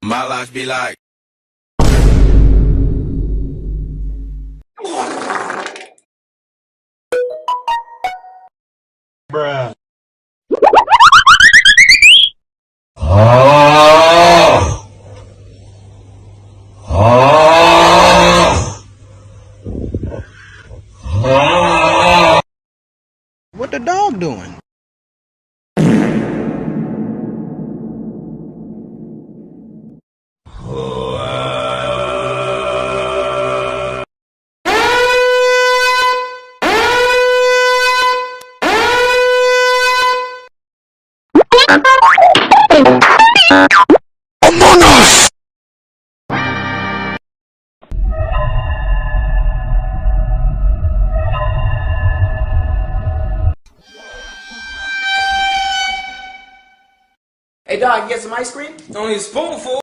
My life be like. Bruh. What the dog doing? Among Us! Hey dog, you get some ice cream? Only a spoonful.